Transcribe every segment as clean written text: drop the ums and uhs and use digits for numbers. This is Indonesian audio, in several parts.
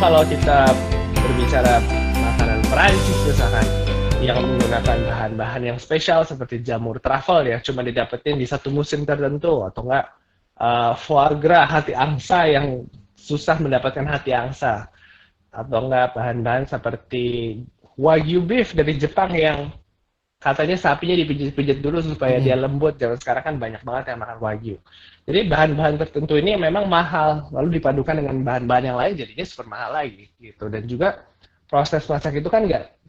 kalau kita berbicara makanan Perancis misalkan, yang menggunakan bahan-bahan yang spesial seperti jamur truffle ya, cuma didapetin di satu musim tertentu, atau enggak foie gras, hati angsa yang susah mendapatkan hati angsa, atau enggak bahan-bahan seperti wagyu beef dari Jepang yang katanya sapinya dipijit-pijit dulu supaya dia Mm-mm. lembut. Zaman sekarang kan banyak banget yang makan wagyu. Jadi bahan-bahan tertentu ini memang mahal, lalu dipadukan dengan bahan-bahan yang lain jadinya super mahal lagi gitu. Dan juga proses masak itu kan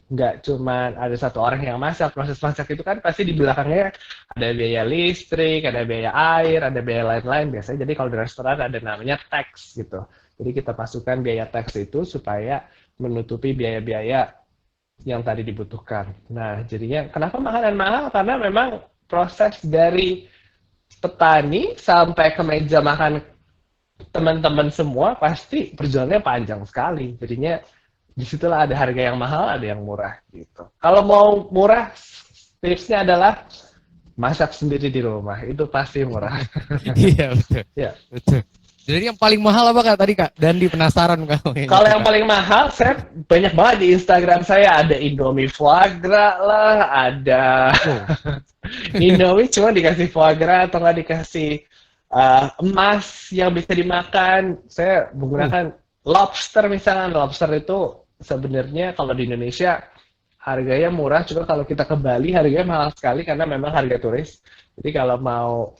nggak cuma ada satu orang yang masak. Proses masak itu kan pasti di belakangnya ada biaya listrik, ada biaya air, ada biaya lain-lain biasanya. Jadi kalau di restoran ada namanya tax gitu. Jadi kita masukkan biaya tax itu supaya menutupi biaya-biaya yang tadi dibutuhkan. Nah, jadinya kenapa makanan mahal? Karena memang proses dari petani sampai ke meja makan teman-teman semua pasti perjalanannya panjang sekali. Jadinya disitulah ada harga yang mahal, ada yang murah gitu. Kalau mau murah, tipsnya adalah masak sendiri di rumah. Itu pasti murah. Iya betul, Ya. betul. Jadi yang paling mahal apa kak tadi kak? Dan di penasaran kamu yang Kalau itu yang kak. paling mahal, saya banyak banget di Instagram saya ada Indomie foie gras lah, ada Wow. Indomie cuma dikasih foie gras atau nggak dikasih emas yang bisa dimakan. Saya Uh, menggunakan lobster misalnya. Lobster itu sebenarnya kalau di Indonesia harganya murah, cuma kalau kita ke Bali harganya mahal sekali karena memang harga turis. Jadi kalau mau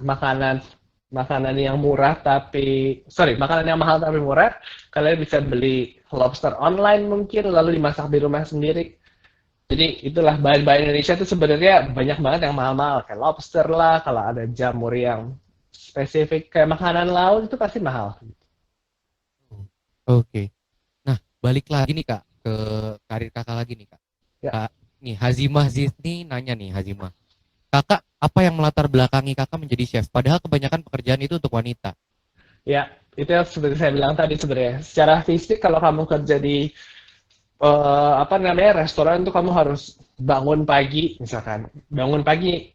makanan makanan yang murah tapi makanan yang mahal tapi murah, kalian bisa beli lobster online mungkin lalu dimasak di rumah sendiri. Jadi itulah bahan-bahan Indonesia itu sebenarnya banyak banget yang mahal-mahal kayak lobster lah, kalau ada jamur yang spesifik kayak makanan laut itu pasti mahal. Oke. Nah balik lagi nih kak ke karir kakak lagi nih kak. Ya, Kak, nih Hazimah Zizni nanya nih Hazimah. Kakak apa yang melatar belakangi kakak menjadi chef? Padahal kebanyakan pekerjaan itu untuk wanita. ya itu yang seperti saya bilang tadi sebenarnya. Secara fisik kalau kamu kerja di apa namanya restoran tuh kamu harus bangun pagi misalkan. Bangun pagi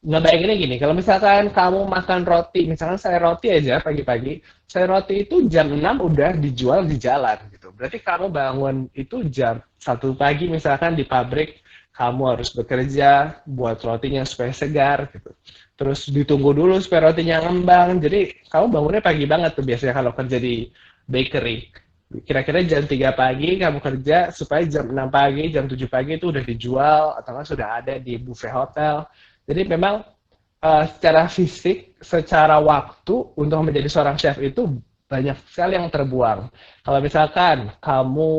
ngebayanginnya gini, kalau misalkan kamu makan roti, misalkan saya roti aja pagi-pagi, saya roti itu jam 6 udah dijual di jalan gitu. Berarti kamu bangun itu jam 1 pagi misalkan di pabrik, kamu harus bekerja buat rotinya supaya segar gitu. Terus ditunggu dulu supaya rotinya ngembang. Jadi kamu bangunnya pagi banget tuh biasanya kalau kerja di bakery. Kira-kira jam 3 pagi kamu kerja supaya jam 6 pagi, jam 7 pagi itu udah dijual atau nggak sudah ada di buffet hotel. Jadi memang secara fisik, secara waktu untuk menjadi seorang chef itu banyak sekali yang terbuang. Kalau misalkan kamu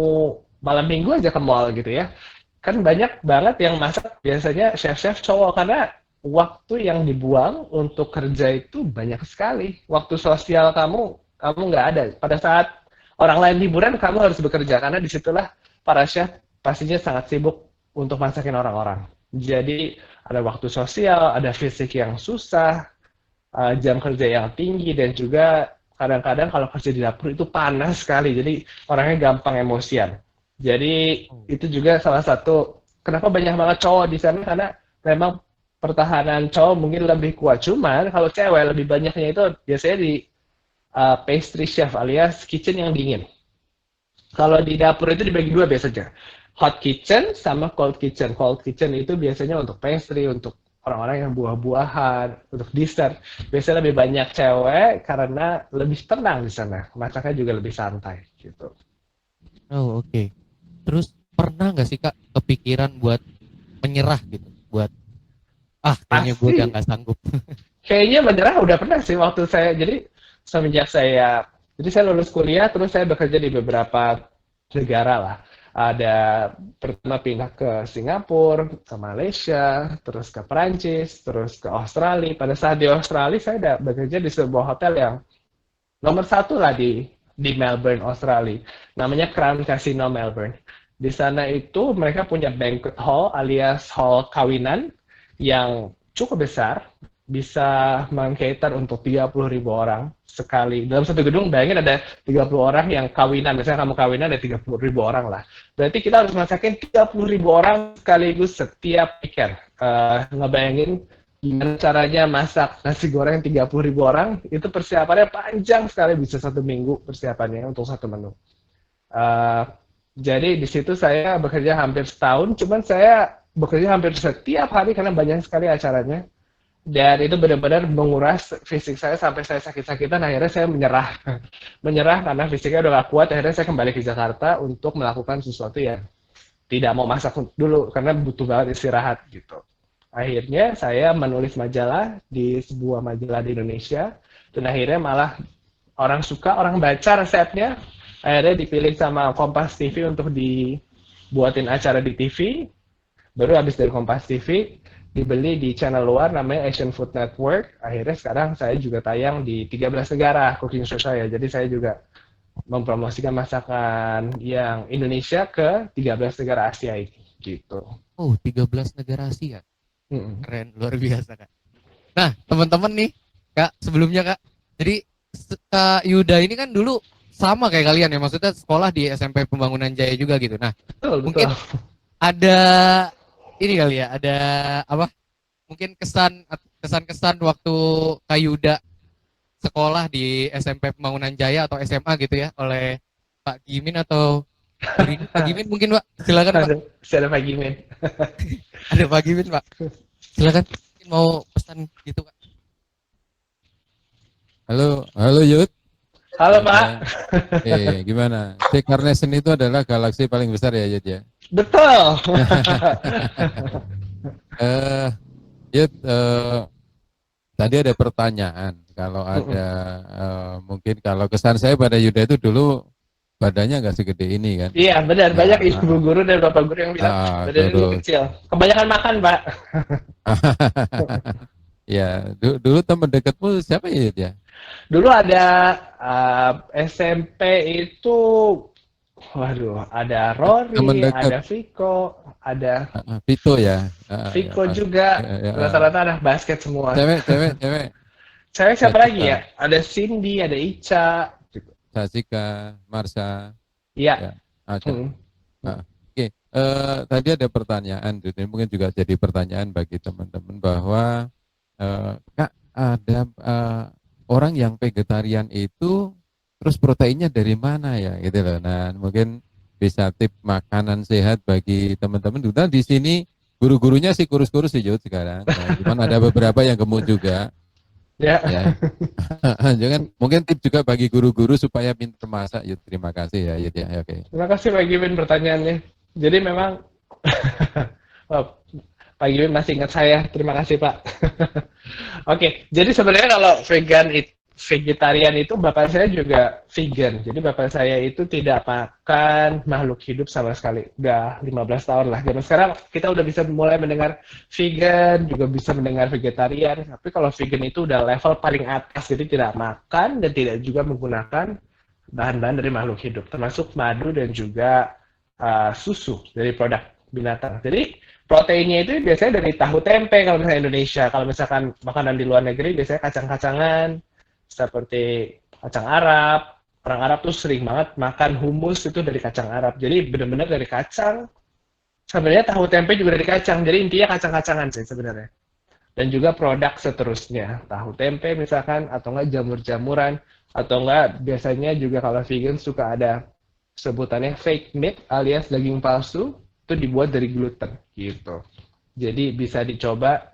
malam minggu aja ke mall gitu ya, kan banyak banget yang masak biasanya chef-chef cowok karena waktu yang dibuang untuk kerja itu banyak sekali. Waktu sosial kamu nggak ada. Pada saat orang lain liburan, kamu harus bekerja karena disitulah para chef pastinya sangat sibuk untuk masakin orang-orang. Jadi ada waktu sosial, ada fisik yang susah, jam kerja yang tinggi, dan juga kadang-kadang kalau kerja di dapur itu panas sekali, jadi orangnya gampang emosian. Jadi Oh. itu juga salah satu kenapa banyak banget cowok di sana karena memang pertahanan cowok mungkin lebih kuat. Cuman kalau cewek lebih banyaknya itu biasanya di pastry chef alias kitchen yang dingin. Kalau di dapur itu dibagi dua biasanya. Hot kitchen sama cold kitchen. Cold kitchen itu biasanya untuk pastry, untuk orang-orang yang buah-buahan, untuk dessert. Biasanya lebih banyak cewek karena lebih tenang di sana. Masaknya juga lebih santai gitu. Oh oke. Terus pernah nggak sih kak kepikiran buat menyerah gitu? Buat kayaknya gue udah Pasti nggak sanggup. kayaknya menyerah udah pernah sih waktu saya. Jadi semenjak saya lulus kuliah terus saya bekerja di beberapa negara lah. Ada pertama pindah ke Singapura, ke Malaysia, terus ke Perancis, terus ke Australia. Pada saat di Australia saya udah bekerja di sebuah hotel yang nomor satu lah di Melbourne, Australia. Namanya Crown Casino Melbourne. Di sana itu mereka punya banquet hall alias hall kawinan yang cukup besar, bisa meng-cater untuk 30.000 orang sekali. Dalam satu gedung, bayangin ada 30 orang yang kawinan. Misalnya kamu kawinan ada 30.000 orang lah. Berarti kita harus masakin 30.000 orang sekaligus setiap weekend. Ngebayangin gimana caranya masak nasi goreng 30.000 orang, itu persiapannya panjang sekali, bisa 1 minggu persiapannya untuk satu menu. Eh, jadi di situ saya bekerja hampir setahun, cuman saya bekerja hampir setiap hari karena banyak sekali acaranya. Dan itu benar-benar menguras fisik saya sampai saya sakit-sakitan. Akhirnya saya menyerah, menyerah karena fisiknya udah gak kuat. Akhirnya saya kembali ke Jakarta untuk melakukan sesuatu yang tidak mau masak dulu karena butuh banget istirahat gitu. Akhirnya saya menulis majalah di sebuah majalah di Indonesia dan akhirnya malah orang suka, orang baca resepnya. Akhirnya dipilih sama Kompas TV untuk dibuatin acara di TV. Baru habis dari Kompas TV dibeli di channel luar namanya Asian Food Network. Akhirnya sekarang saya juga tayang di 13 negara cooking show saya. Jadi saya juga mempromosikan masakan yang Indonesia ke 13 negara Asia ini gitu. Oh, 13 negara Asia. Mm-mm. Keren, luar biasa, Kak. Nah, teman-teman nih, Kak, sebelumnya, Kak. Jadi Kak Yuda ini kan dulu sama kayak kalian ya, maksudnya sekolah di SMP Pembangunan Jaya juga gitu. Nah, Betul, betul. mungkin ada ini kali ya, ada apa? Mungkin kesan-kesan waktu Kak Yuda sekolah di SMP Pembangunan Jaya atau SMA gitu ya oleh Pak Gimin atau gurunya Pak Gimin mungkin, Pak. Silakan, Pak. Ada Pak Gimin. Ada Pak Gimin, Pak. Silakan. Mungkin mau pesan gitu, Kak. Halo, halo Yud. Halo Pak. Gimana? T Carnation itu adalah galaksi paling besar ya Yud ya? Betul. Yud, tadi ada pertanyaan. Kalau ada, mungkin kalau kesan saya pada Yuda itu dulu badannya nggak segede ini kan? Iya benar, Ya, banyak ibu guru dan bapak guru yang bilang badannya dulu kecil. Kebanyakan makan Pak. Ya, dulu teman dekatmu siapa ya Yud ya? Dulu ada SMP itu, waduh, ada Rory, ada Viko, ada Vito ya? Viko juga. Rata-rata anak basket semua. Cewek. Cewek siapa lagi ya? Ada Cindy, ada Ica. Sasika, Marsha. Iya. Ada. Oke. Tadi ada pertanyaan, ini mungkin juga jadi pertanyaan bagi teman-teman bahwa Kak, ada orang yang vegetarian itu terus proteinnya dari mana ya gitu loh. Nah, mungkin bisa tip makanan sehat bagi teman-teman. Kita di sini guru-gurunya sih kurus-kurus sih Jod sekarang. Nah, cuman ada beberapa yang gemuk juga. Ya. Jangan mungkin tip juga bagi guru-guru supaya pintar masak. Yud, terima kasih ya Yud ya. Oke. Terima kasih Pak Gimin pertanyaannya. Jadi memang Pak Gimin masih ingat saya. Terima kasih Pak. Oke, jadi sebenarnya kalau vegetarian itu bapak saya juga vegan. Jadi bapak saya itu tidak makan makhluk hidup sama sekali. Udah 15 tahun lah. Jadi sekarang kita udah bisa mulai mendengar vegan, juga bisa mendengar vegetarian. Tapi kalau vegan itu udah level paling atas. Jadi tidak makan dan tidak juga menggunakan bahan-bahan dari makhluk hidup. Termasuk madu dan juga susu dari produk binatang. Jadi proteinnya itu biasanya dari tahu tempe kalau misalnya Indonesia. Kalau misalkan makanan di luar negeri biasanya kacang-kacangan seperti kacang Arab. Orang Arab tuh sering banget makan humus itu dari kacang Arab. Jadi benar-benar dari kacang. Sebenarnya tahu tempe juga dari kacang. Jadi intinya kacang-kacangan sih sebenarnya. Dan juga produk seterusnya. Tahu tempe misalkan atau enggak jamur-jamuran atau enggak biasanya juga kalau vegan suka ada sebutannya fake meat alias daging palsu. Itu dibuat dari gluten gitu. Jadi bisa dicoba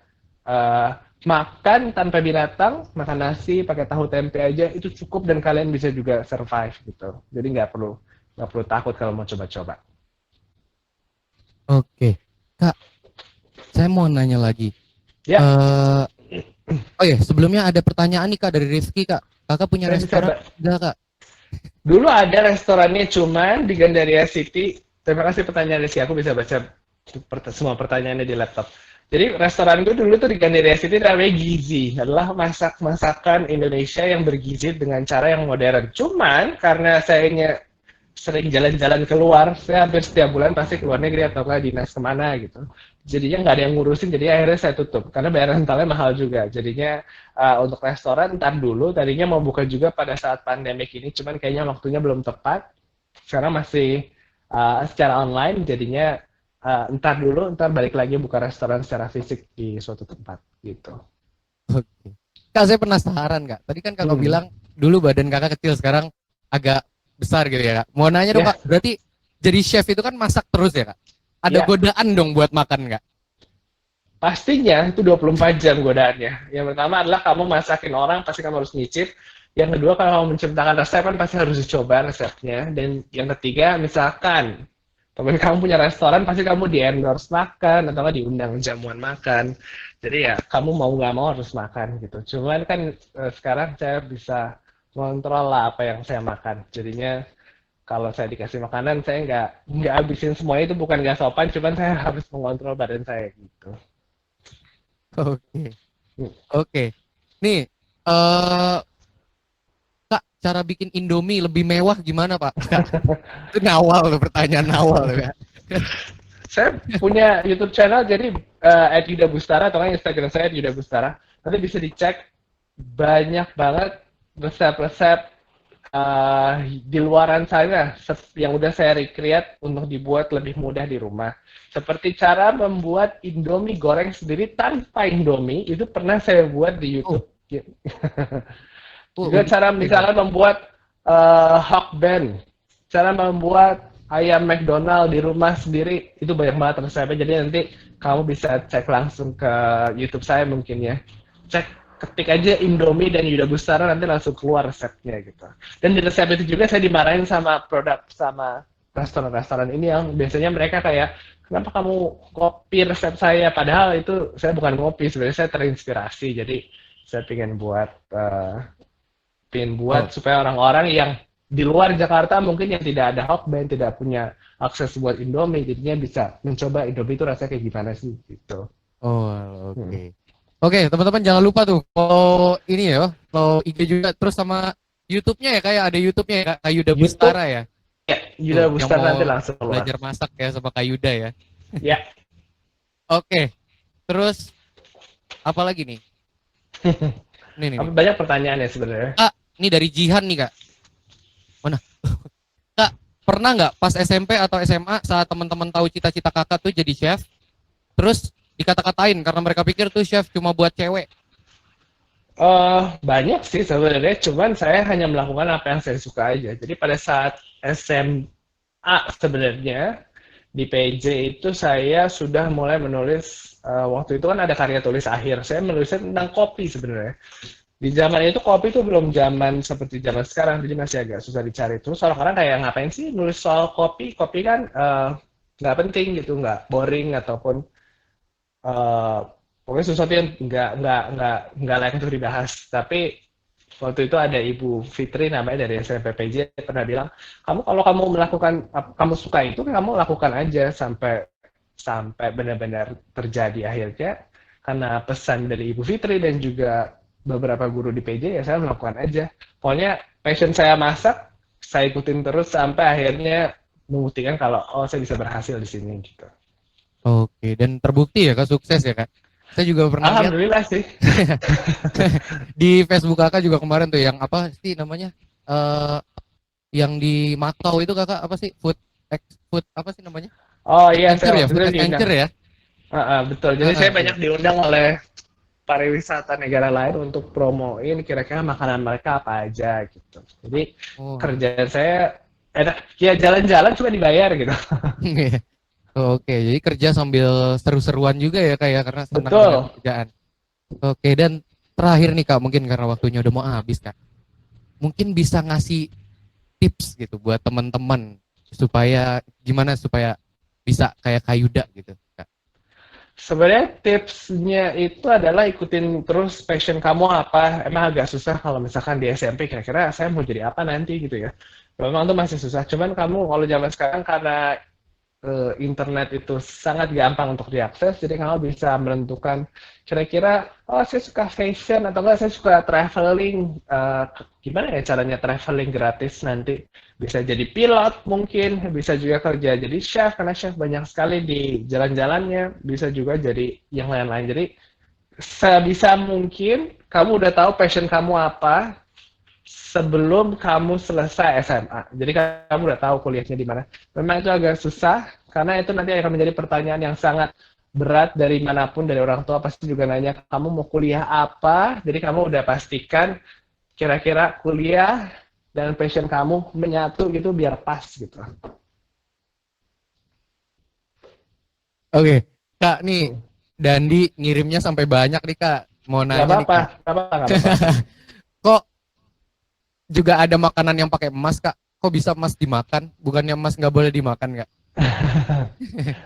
makan tanpa binatang, makan nasi pakai tahu tempe aja itu cukup dan kalian bisa juga survive gitu. Jadi nggak perlu takut kalau mau coba-coba. Oke, Kak, saya mau nanya lagi. Ya. Oh ya, sebelumnya ada pertanyaan nih Kak dari Rifki Kak. Kakak punya restoran enggak Kak? Dulu ada restorannya cuman di Gandaria City. Terima kasih pertanyaan Rizky, aku bisa baca semua pertanyaannya di laptop. Jadi restoran gue dulu tuh di Gandaria City namanya Gizi, adalah masakan Indonesia yang bergizi dengan cara yang modern. Cuman karena saya sering jalan-jalan keluar, saya hampir setiap bulan pasti keluar negeri atau nggak dinas kemana gitu. Jadinya nggak ada yang ngurusin, jadi akhirnya saya tutup karena bayar rentalnya mahal juga. Jadinya untuk restoran ntar dulu, tadinya mau buka juga pada saat pandemik ini, cuman kayaknya waktunya belum tepat. Sekarang masih secara online, jadinya entar dulu, entar balik lagi buka restoran secara fisik di suatu tempat gitu. Oke. Kak, saya penasaran Kak. Tadi kan Kakak Hmm. bilang dulu badan Kakak kecil, sekarang agak besar gitu ya Kak. Mau nanya dong Ya, Kak, berarti jadi chef itu kan masak terus ya Kak? Ada ya, godaan dong buat makan Kak? pastinya itu 24 jam godaannya. Yang pertama adalah kamu masakin orang, pasti kamu harus nyicip. Yang kedua, kalau kamu menciptakan resep kan pasti harus dicoba resepnya. Dan yang ketiga, misalkan temen kamu punya restoran, pasti kamu di-endorse makan, atau nggak diundang jamuan makan. Jadi ya, kamu mau nggak mau harus makan gitu. Cuman kan sekarang saya bisa ngontrol lah apa yang saya makan. Jadinya kalau saya dikasih makanan, saya nggak habisin semuanya, itu bukan nggak sopan, cuman saya harus mengontrol badan saya gitu. Oke. Oke. Nih, Kak, cara bikin Indomie lebih mewah gimana Pak? Kak, itu ngawal loh, pertanyaan awal loh Kak. Saya punya YouTube channel, jadi @yudabustara atau Instagram saya @yudabustara. Nanti bisa dicek, banyak banget resep-resep di luaran sana yang udah saya recreate untuk dibuat lebih mudah di rumah. Seperti cara membuat Indomie goreng sendiri tanpa Indomie, itu pernah saya buat di Oh, YouTube. Juga unik cara juga ya. misalnya membuat hot band, cara membuat ayam McDonald di rumah sendiri, itu banyak banget resepnya. Jadi nanti kamu bisa cek langsung ke YouTube saya mungkin ya. Cek, ketik aja Indomie dan Yuda Bustara, nanti langsung keluar resepnya gitu. Dan di resep itu juga saya dimarahin sama restoran-restoran ini yang biasanya mereka kayak, kenapa kamu copy resep saya? Padahal itu saya bukan ngopi, sebenarnya saya terinspirasi. Jadi saya pengen Oh, buat supaya orang-orang yang di luar Jakarta mungkin yang tidak ada Hotband, tidak punya akses buat Indomie, jadinya bisa mencoba Indomie itu rasanya kayak gimana sih gitu. oh, Hmm. oke. Oke, teman-teman jangan lupa tuh kalau ini ya, kalau IG juga terus sama YouTube-nya ya, kayak ada YouTube-nya ya Kak Yuda YouTube Bustara ya. ya, Yuda Tuh, yang Bustara nanti mau langsung keluar. belajar masak ya sama Kak Yuda ya. Ya, Oke, terus apa lagi nih? Nih. banyak pertanyaannya sebenarnya. Kak, ini dari Jihan nih Kak. Mana? Kak, pernah nggak pas SMP atau SMA saat teman-teman tahu cita-cita kakak tuh jadi chef, terus dikata-katain karena mereka pikir tuh chef cuma buat cewek? Banyak sih sebenarnya, cuman saya hanya melakukan apa yang saya suka aja. Jadi pada saat SMA sebenarnya di PJ itu saya sudah mulai menulis, waktu itu kan ada karya tulis akhir. Saya menulisnya tentang kopi sebenarnya. Di zaman itu kopi itu belum zaman seperti zaman sekarang, jadi masih agak susah dicari. Terus orang-orang kayak ngapain sih nulis soal kopi? Kopi kan nggak penting gitu, nggak boring ataupun eh, pokoknya sesuatu yang nggak layak untuk dibahas. Tapi waktu itu ada Ibu Fitri namanya dari SMPPJ pernah bilang, kalau kamu melakukan kamu suka itu kamu lakukan aja sampai sampai benar-benar terjadi akhirnya, karena pesan dari Ibu Fitri dan juga beberapa guru di PJ, ya saya melakukan aja. Pokoknya passion saya masak, saya ikutin terus sampai akhirnya membuktikan kalau oh saya bisa berhasil di sini gitu. Oke, dan terbukti ya Kak sukses ya Kak. Saya juga pernah lihat Alhamdulillah sih. di Facebook Kakak juga kemarin tuh yang apa sih namanya? eh yang di Makau itu Kakak apa sih? Food apa sih namanya? Oh iya, Adventure saya ya, waktu food itu diundang. adventure ya. Betul. Jadi saya banyak Iya. diundang oleh pariwisata negara lain untuk promoin kira-kira makanan mereka apa aja gitu. Jadi Oh. kerjaan saya enak, ya jalan-jalan cuma dibayar gitu. Oke, jadi kerja sambil seru-seruan juga ya Kak ya, karena senang dengan Betul. pekerjaan. Oke, dan terakhir nih Kak, mungkin karena waktunya udah mau habis Kak. Mungkin bisa ngasih tips gitu buat teman-teman supaya gimana supaya bisa kayak Kayuda gitu Kak. Sebenarnya tipsnya itu adalah ikutin terus passion kamu apa. Emang agak susah kalau misalkan di SMP kira-kira saya mau jadi apa nanti gitu ya. Memang itu masih susah. Cuman kamu kalau zaman sekarang karena internet itu sangat gampang untuk diakses, jadi kamu bisa menentukan kira-kira, oh saya suka fashion atau enggak saya suka traveling, gimana ya caranya traveling gratis nanti, bisa jadi pilot mungkin, bisa juga kerja jadi chef karena chef banyak sekali di jalan-jalannya, bisa juga jadi yang lain-lain. Jadi sebisa mungkin kamu udah tahu passion kamu apa sebelum kamu selesai SMA. Jadi kamu udah tahu kuliahnya di mana. Memang itu agak susah karena itu nanti akan menjadi pertanyaan yang sangat berat dari manapun, dari orang tua pasti juga nanya, kamu mau kuliah apa? Jadi kamu udah pastikan kira-kira kuliah dan passion kamu menyatu gitu biar pas gitu. Oke, Kak nih Dandi ngirimnya sampai banyak nih Kak. Mau Gak nanya nih apa-apa, Kak. gak apa-apa, gak apa-apa. Kok juga ada makanan yang pakai emas Kak? Kok bisa emas dimakan? Bukannya emas nggak boleh dimakan Kak?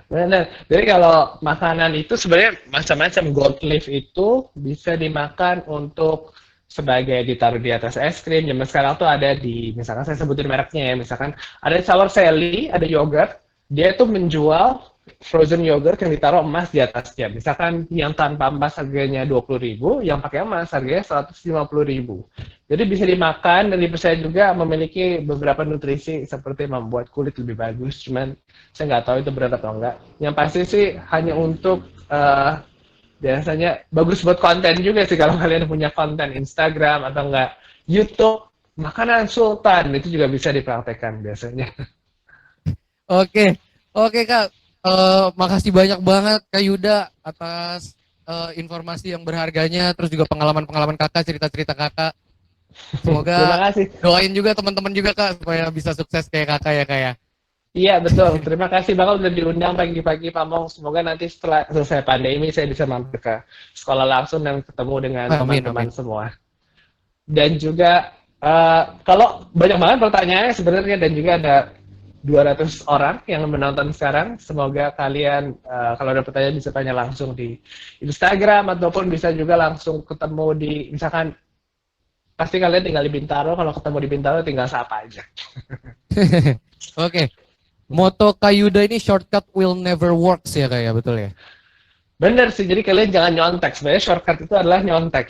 Benar. Jadi kalau makanan itu sebenarnya macam-macam. Gold leaf itu bisa dimakan untuk sebagai ditaruh di atas es krim. Zaman sekarang tuh ada di, misalkan saya sebutin mereknya ya, misalkan ada Sour Sally, ada yogurt, dia tuh menjual frozen yogurt yang ditaruh emas di atasnya. Misalkan yang tanpa emas harganya 20.000, yang pakai emas harganya 150.000. Jadi bisa dimakan dan dipercaya juga memiliki beberapa nutrisi seperti membuat kulit lebih bagus. Cuman saya nggak tahu itu benar atau enggak. Yang pasti sih hanya untuk biasanya bagus buat konten juga sih kalau kalian punya konten Instagram atau enggak YouTube. Makanan sultan itu juga bisa dipraktekkan biasanya. Oke, oke Kak. Makasih banyak banget Kak Yuda atas informasi yang berharganya, terus juga pengalaman-pengalaman Kakak, cerita-cerita Kakak. Terima Semoga kasih. doain juga teman-teman juga Kak supaya bisa sukses kayak Kakak ya Kak ya. Iya betul. Terima kasih banget udah diundang pagi-pagi Pak Mong. Semoga nanti setelah selesai pandemi saya bisa mampir ke sekolah langsung dan ketemu dengan Amin, teman-teman amin. semua. Dan juga kalau banyak banget pertanyaannya sebenarnya dan juga ada 200 orang yang menonton sekarang. Semoga kalian kalau ada pertanyaan bisa tanya langsung di Instagram ataupun bisa juga langsung ketemu di misalkan pasti kalian tinggal di Bintaro, kalau ketemu di Bintaro tinggal sapa aja. Oke. Moto Kak Yuda ini shortcut will never works ya Kak ya, betul ya? Bener sih, jadi kalian jangan nyontek. Sebenarnya shortcut itu adalah nyontek.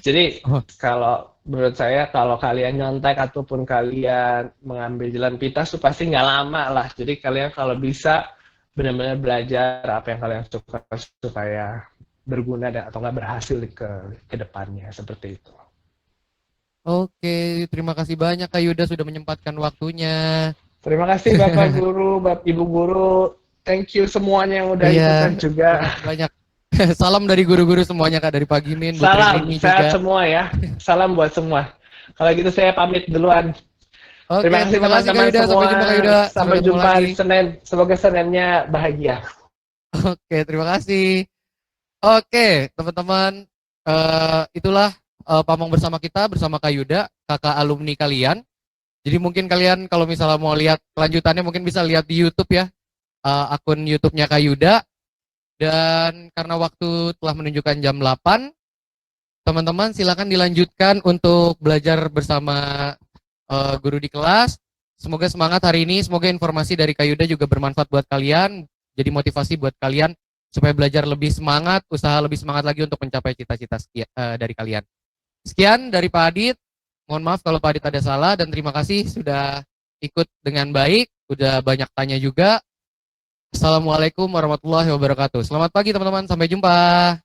Jadi Oh, kalau menurut saya kalau kalian nyontek ataupun kalian mengambil jalan pintas itu pasti nggak lama lah. Jadi kalian kalau bisa benar-benar belajar apa yang kalian suka supaya berguna dan atau nggak berhasil ke depannya seperti itu. oke, terima kasih banyak Kak Yuda sudah menyempatkan waktunya. Terima kasih Bapak Guru, Bapak Ibu Guru. Thank you semuanya yang udah ikutan Iya, juga. terima kasih banyak. Salam dari guru-guru semuanya Kak, dari Pak Gimin, Bu Salam, Trini sehat juga. semua ya. Salam buat semua. Kalau gitu saya pamit duluan. Oke, Terima kasih terima kasih Kak teman-teman Yuda. semua. Sampai jumpa Kak Yuda. Sampai Sampai ketemu jumpa lagi. hari Senin. Semoga Seninnya bahagia. Oke, terima kasih. Oke, teman-teman, itulah pamong bersama kita, bersama Kak Yuda, kakak alumni kalian. Jadi mungkin kalian kalau misalnya mau lihat kelanjutannya mungkin bisa lihat di YouTube ya, akun YouTube-nya Kak Yuda. Dan karena waktu telah menunjukkan jam 8, teman-teman silakan dilanjutkan untuk belajar bersama guru di kelas. Semoga semangat hari ini, semoga informasi dari Kak Yuda juga bermanfaat buat kalian, jadi motivasi buat kalian supaya belajar lebih semangat, usaha lebih semangat lagi untuk mencapai cita-cita dari kalian. Sekian dari Pak Adit, mohon maaf kalau Pak Adit ada salah dan terima kasih sudah ikut dengan baik, udah banyak tanya juga. Assalamualaikum warahmatullahi wabarakatuh. Selamat pagi teman-teman, sampai jumpa.